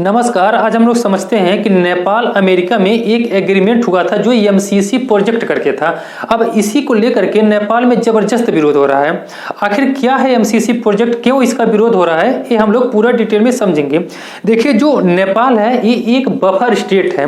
नमस्कार। आज हम लोग समझते हैं कि नेपाल अमेरिका में एक एग्रीमेंट हुआ था जो एमसीसी प्रोजेक्ट करके था। अब इसी को लेकर के नेपाल में जबरदस्त विरोध हो रहा है। आखिर क्या है एमसीसी प्रोजेक्ट, क्यों इसका विरोध हो रहा है, ये हम लोग पूरा डिटेल में समझेंगे। देखिए, जो नेपाल है ये एक बफर स्टेट है।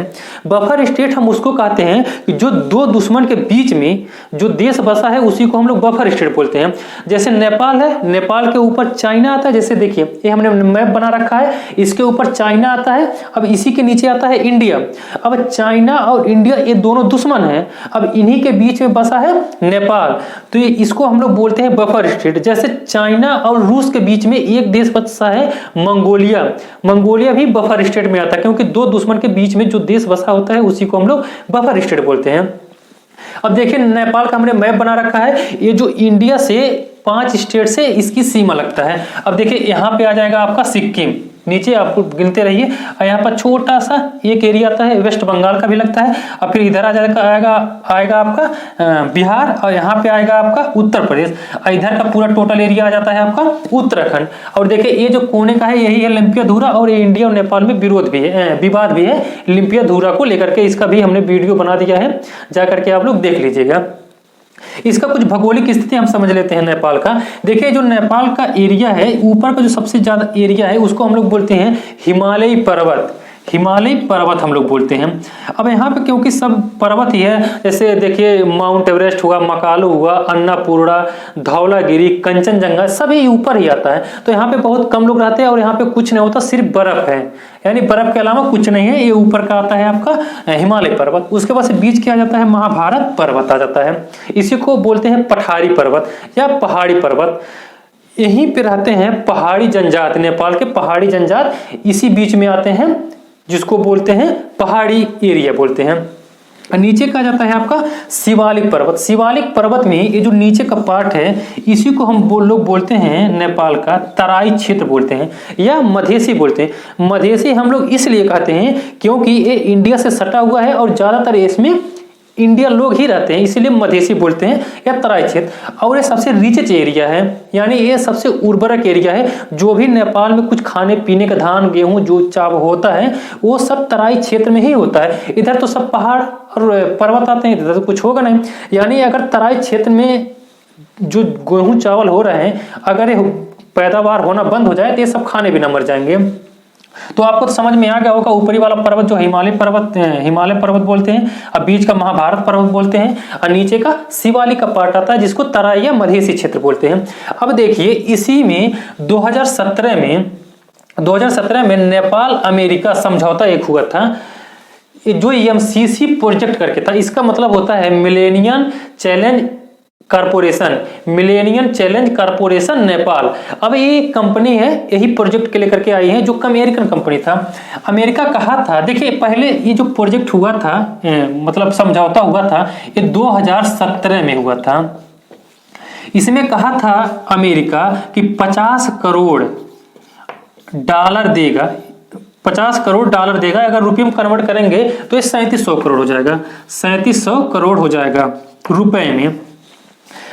बफर स्टेट हम उसको कहते हैं कि जो दो दुश्मन के बीच में जो देश बसा है उसी को हम लोग बफर स्टेट बोलते हैं। जैसे नेपाल है, नेपाल के ऊपर चाइना आता है। जैसे देखिए, ये हमने मैप बना रखा है, इसके ऊपर चाइना आता है। अब इसी के नीचे आता है इंडिया। अब चाइना और इंडिया ये दोनों दुश्मन हैं। अब इन्हीं के बीच में बसा है नेपाल, तो ये इसको हम लोग बोलते हैं बफर स्टेट। जैसे चाइना और रूस के बीच में एक देश बसा है मंगोलिया। मंगोलिया भी बफर स्टेट में आता है, क्योंकि दो दुश्मन के बीच में जो देश बसा होता है उसी को हम लोग बफर स्टेट बोलते हैं। अब देखिए, नेपाल का हमने मैप बना रखा है। ये जो इंडिया से 5 स्टेट से इसकी सीमा लगता है। अब देखिए, यहाँ पे आ जाएगा आपका सिक्किम, नीचे आपको गिनते रहिए। और यहाँ पर छोटा सा एक एरिया आता है, वेस्ट बंगाल का भी लगता है। और फिर इधर आएगा आपका बिहार, और यहाँ पे आएगा आपका उत्तर प्रदेश। और इधर का पूरा टोटल एरिया आ जाता है आपका उत्तराखंड। और देखिए, ये जो कोने का है यही है लिम्पियाधुरा, और ये इंडिया और नेपाल में विवाद भी है लिम्पियाधुरा को लेकर के। इसका भी हमने वीडियो बना दिया है, जा करके आप लोग देख लीजिएगा। इसका कुछ भौगोलिक स्थिति हम समझ लेते हैं नेपाल का। देखिए, जो नेपाल का एरिया है, ऊपर का जो सबसे ज्यादा एरिया है उसको हम लोग बोलते हैं हिमालयी पर्वत। हिमालयी पर्वत हम लोग बोलते हैं। अब यहाँ पे क्योंकि सब पर्वत ही है, जैसे देखिए माउंट एवरेस्ट हुआ, मकालू हुआ, अन्नपूर्णा, धौलागिरी, कंचनजंगा, सभी ऊपर ही आता है। तो यहाँ पे बहुत कम लोग रहते हैं और यहाँ पे कुछ नहीं होता, सिर्फ बर्फ है। यानी बर्फ के अलावा कुछ नहीं है। ये ऊपर का आता है आपका हिमालय पर्वत। उसके बाद से बीच क्या आ जाता है, महाभारत पर्वत आ जाता है। इसी को बोलते हैं पठारी पर्वत या पहाड़ी पर्वत। यहीं पे रहते हैं पहाड़ी जनजात, नेपाल के पहाड़ी जनजात इसी बीच में आते हैं, जिसको बोलते हैं पहाड़ी एरिया बोलते हैं। नीचे का जाता है आपका शिवालिक पर्वत। शिवालिक पर्वत में ये जो नीचे का पार्ट है इसी को हम लोग बोलते हैं नेपाल का तराई क्षेत्र बोलते हैं या मधेसी बोलते हैं। मधेसी हम लोग इसलिए कहते हैं क्योंकि ये इंडिया से सटा हुआ है और ज्यादातर इसमें इंडिया लोग ही रहते हैं, इसीलिए मधेसी बोलते हैं या तराई क्षेत्र। और ये सबसे रिच एरिया है, यानी ये सबसे उर्वरक एरिया है। जो भी नेपाल में कुछ खाने पीने का धान गेहूं जो चावल होता है वो सब तराई क्षेत्र में ही होता है। इधर तो सब पहाड़ और पर्वत आते हैं, इधर तो कुछ होगा नहीं। यानी अगर तराई क्षेत्र में जो गेहूं चावल हो रहे हैं, अगर ये पैदावार होना बंद हो जाए तो ये सब खाने भी न मर जाएंगे। तो आपको तो समझ में आ गया होगा, ऊपरी वाला पर्वत जो हिमालय पर्वत बोलते हैं, अब बीच का महाभारत पर्वत बोलते हैं, और नीचे का शिवालिक का पार्ट आता है जिसको तराई या मधेसी क्षेत्र बोलते हैं। अब देखिए, इसी में 2017 में नेपाल अमेरिका समझौता एक हुआ था, जो एमसीसी प्रोजेक्ट करके था। इसका मतलब होता है मिलेनियम चैलेंज कारपोरेशन नेपाल। अब ये कंपनी है, यही प्रोजेक्ट के लेकर के आई है, जो अमेरिकन कंपनी था। अमेरिका कहा था, देखिए पहले ये जो प्रोजेक्ट हुआ था, मतलब समझौता हुआ था, ये 2017 में हुआ था। इसमें कहा था अमेरिका कि 50 करोड़ डॉलर देगा। 50 करोड़ डॉलर देगा। अगर रुपये में कन्वर्ट करेंगे तो ये 3700 करोड़ हो जाएगा। 3700 करोड़ हो जाएगा रुपए में।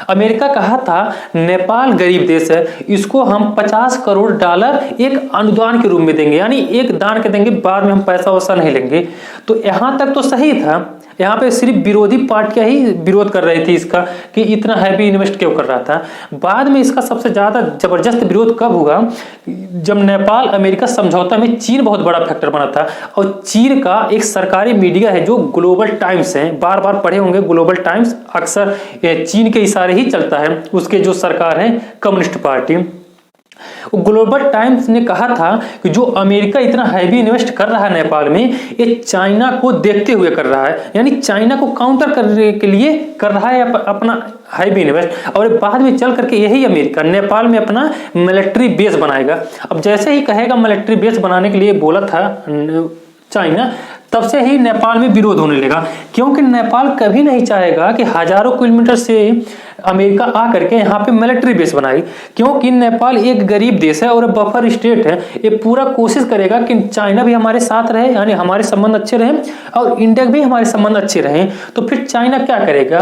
अमेरिका कहा था नेपाल गरीब देश है, इसको हम 50 करोड़ डॉलर एक अनुदान के रूप में देंगे, यानी एक दान के देंगे, बाद में हम पैसा वैसा नहीं लेंगे। तो यहाँ तक तो सही था। यहाँ पे सिर्फ विरोधी पार्टियां ही विरोध कर रही थी इसका, कि इतना हैवी इन्वेस्ट क्यों कर रहा था। बाद में इसका सबसे ज्यादा जबरदस्त विरोध कब हुआ, जब नेपाल अमेरिका समझौता में चीन बहुत बड़ा फैक्टर बना था। और चीन का एक सरकारी मीडिया है जो ग्लोबल टाइम्स है, बार बार पढ़े होंगे, ग्लोबल टाइम्स अक्सर चीन के इशारे ही चलता है। उसके जो सरकार है कम्युनिस्ट पार्टी, ग्लोबल टाइम्स ने कहा था कि जो अमेरिका इतना हैवी इन्वेस्ट कर रहा है नेपाल में, ये चाइना को देखते हुए कर रहा है, यानी चाइना को काउंटर करने के लिए कर रहा है अपना हैवी इन्वेस्ट। और बाद में चल करके यही अमेरिका नेपाल में अपना मिलिट्री बेस बनाएगा। अब जैसे ही कहेगा मिलिट्री बेस बनाने के लिए बोला था चाइना, तब से ही नेपाल में विरोध होने लगा, क्योंकि नेपाल कभी नहीं चाहेगा कि हजारों किलोमीटर से अमेरिका आ करके यहाँ पे मिलिट्री बेस बनाई, क्योंकि नेपाल एक गरीब देश है और बफर स्टेट है। ये पूरा कोशिश करेगा कि चाइना भी हमारे साथ रहे, यानी हमारे संबंध अच्छे रहे और इंडिया भी हमारे संबंध अच्छे रहे। तो फिर चाइना क्या करेगा,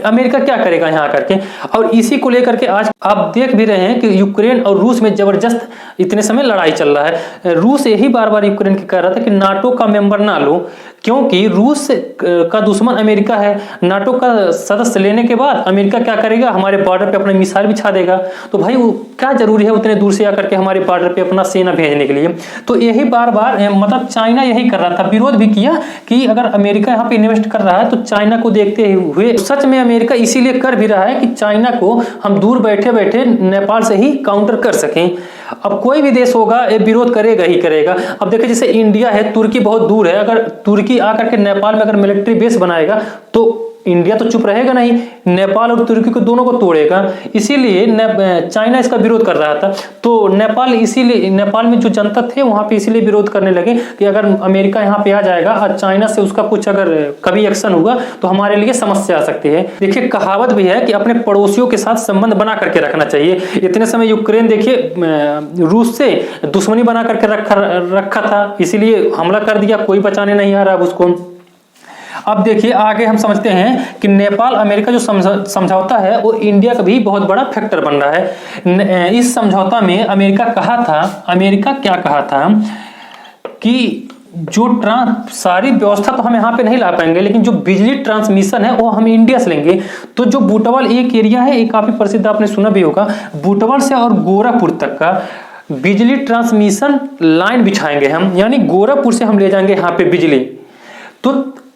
अमेरिका क्या करेगा यहाँ करके। और इसी को लेकर के आज आप देख भी रहे हैं कि यूक्रेन और रूस में जबरदस्त इतने समय लड़ाई चल रहा है। रूस यही बार बार यूक्रेन को कह रहा था कि नाटो का मेंबर ना लो, क्योंकि रूस का दुश्मन अमेरिका है। नाटो का सदस्य लेने के बाद अमेरिका क्या करेगा, हमारे बॉर्डर पे अपना मिसाइल बिछा देगा। तो भाई वो क्या जरूरी है उतने दूर से आकर के हमारे बॉर्डर पे अपना सेना भेजने के लिए। तो यही बार बार मतलब चाइना यही कर रहा था, विरोध भी किया कि अगर अमेरिका यहाँ पे इन्वेस्ट कर रहा है तो चाइना को देखते हुए, सच में अमेरिका इसीलिए कर भी रहा है कि चाइना को हम दूर बैठे बैठे नेपाल से ही काउंटर कर सकें। अब कोई भी देश होगा ये विरोध करेगा ही करेगा। अब देखिए जैसे इंडिया है, तुर्की बहुत दूर है, अगर तुर्की आकर के नेपाल में अगर मिलिट्री बेस बनाएगा तो इंडिया तो चुप रहेगा नहीं, नेपाल और तुर्की को दोनों को तोड़ेगा। इसीलिए चाइना इसका विरोध कर रहा था। तो नेपाल में जो जनता थे वहां पे इसीलिए विरोध करने लगे कि अगर अमेरिका यहाँ पे आ जाएगा और चाइना से उसका कुछ अगर कभी एक्शन हुआ तो हमारे लिए समस्या आ सकती है। देखिए कहावत भी है कि अपने पड़ोसियों के साथ संबंध बना करके रखना चाहिए। इतने समय यूक्रेन देखिए रूस से दुश्मनी बना करके रखा था, इसीलिए हमला कर दिया, कोई बचाने नहीं आ रहा उसको। अब देखिए आगे हम समझते हैं कि नेपाल अमेरिका जो समझौता है वो इंडिया का भी बहुत बड़ा फैक्टर बन रहा है। इस समझौता में अमेरिका क्या कहा था कि जो सारी व्यवस्था तो हम यहाँ पे नहीं ला पाएंगे, लेकिन जो बिजली ट्रांसमिशन है वो हम इंडिया से लेंगे। तो जो बूटावाल एक एरिया है, ये काफी प्रसिद्ध, आपने सुना भी होगा, बूटावाल से और गोरखपुर तक का बिजली ट्रांसमिशन लाइन बिछाएंगे हम, यानी गोरखपुर से हम ले जाएंगे यहाँ पे बिजली। तो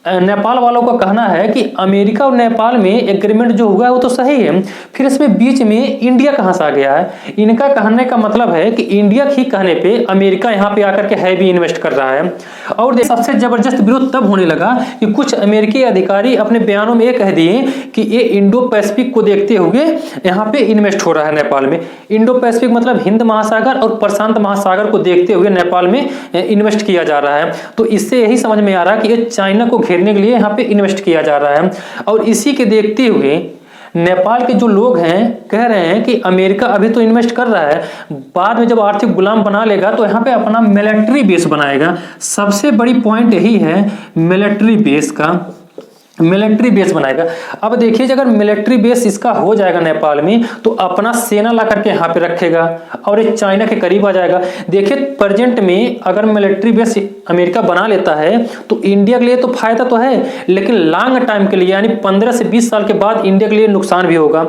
नेपाल वालों का कहना है कि अमेरिका और नेपाल में एग्रीमेंट जो हुआ है वो तो सही है, फिर इसमें बीच में इंडिया कहां से आ गया है। इनका कहने का मतलब है कि इंडिया ही कहने पे अमेरिका यहां पे आकर के हैवी इन्वेस्ट कर रहा है। और सबसे जबरदस्त विरोध तब होने लगा कि कुछ अमेरिकी अधिकारी अपने बयानों में ये कह दिए कि ये इंडो पैसिफिक को देखते हुए यहाँ पे इन्वेस्ट हो रहा है नेपाल में। इंडो पैसिफिक मतलब हिंद महासागर और प्रशांत महासागर को देखते हुए नेपाल में इन्वेस्ट किया जा रहा है। तो इससे यही समझ में आ रहा है कि ये चाइना को घेरने के लिए यहाँ पे इन्वेस्ट किया जा रहा है। और इसी के देखते हुए नेपाल के जो लोग हैं कह रहे हैं कि अमेरिका अभी तो इन्वेस्ट कर रहा है, बाद में जब आर्थिक गुलाम बना लेगा तो यहाँ पे अपना मिलिट्री बेस बनाएगा। सबसे बड़ी पॉइंट यही है मिलिट्री बेस का, मिलिट्री बेस बनाएगा। अब देखिए अगर मिलिट्री बेस इसका हो जाएगा नेपाल में तो अपना सेना ला करके यहाँ पे रखेगा और ये चाइना के करीब आ जाएगा। देखिए प्रेजेंट में अगर मिलिट्री बेस अमेरिका बना लेता है तो इंडिया के लिए तो फायदा तो है, लेकिन लॉन्ग टाइम के लिए यानी 15 से 20 साल के बाद इंडिया के लिए नुकसान भी होगा,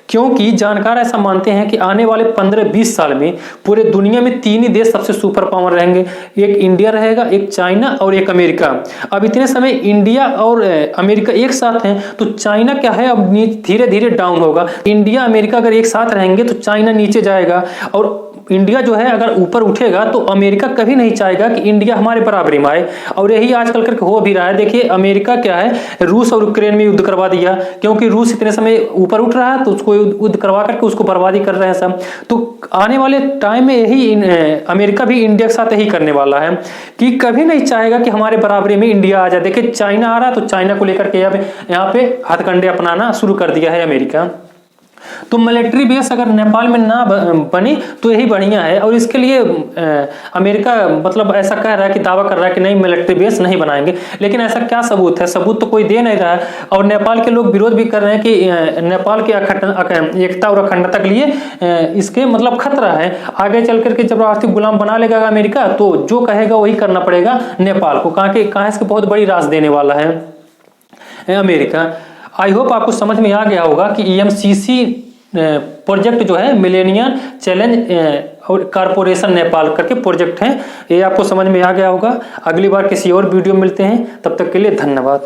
क्योंकि जानकार ऐसा मानते हैं कि आने वाले 15-20 साल में पूरे दुनिया में 3 ही देश सबसे सुपर पावर रहेंगे, एक इंडिया रहेगा, एक चाइना और एक अमेरिका। अब इतने समय इंडिया और अमेरिका एक साथ हैं तो चाइना क्या है अब धीरे धीरे डाउन होगा। इंडिया अमेरिका अगर एक साथ रहेंगे तो चाइना नीचे जाएगा, और इंडिया जो है अगर ऊपर उठेगा तो अमेरिका कभी नहीं चाहेगा कि इंडिया हमारे बराबरी में आए। और यही आजकल करके हो भी रहा है। देखिए अमेरिका क्या है, रूस और यूक्रेन में युद्ध करवा दिया, क्योंकि रूस इतने समय ऊपर उठ रहा है तो उसको युद्ध करवा करके उसको बर्बादी कर रहे हैं सब। तो आने वाले टाइम में यही अमेरिका भी इंडिया के साथ यही करने वाला है कि कभी नहीं चाहेगा कि हमारे बराबरी में इंडिया आ जाए। देखिए चाइना आ रहा है तो चाइना को लेकर के यहाँ पे हथकंडे अपनाना शुरू कर दिया है अमेरिका। तो मिलिट्री बेस अगर नेपाल में ना बनी तो यही बढ़िया है। और इसके लिए अमेरिका मतलब ऐसा कह रहा है कि दावा कर रहा है कि नहीं मिलिट्री बेस नहीं बनाएंगे, लेकिन ऐसा क्या सबूत है, सबूत तो कोई दे नहीं रहा है। और नेपाल के लोग विरोध भी कर रहे हैं कि नेपाल की एकता और अखंडता के लिए इसके मतलब खतरा है। आगे चल करके जब आर्थिक गुलाम बना लेगा अमेरिका तो जो कहेगा वही करना पड़ेगा नेपाल को, कहाँ इसकी बहुत बड़ी रास देने वाला है अमेरिका। आई होप आपको समझ में आ गया होगा कि EMCC प्रोजेक्ट जो है मिलेनियम चैलेंज और कारपोरेशन नेपाल करके प्रोजेक्ट है, ये आपको समझ में आ गया होगा। अगली बार किसी और वीडियो मिलते हैं, तब तक के लिए धन्यवाद।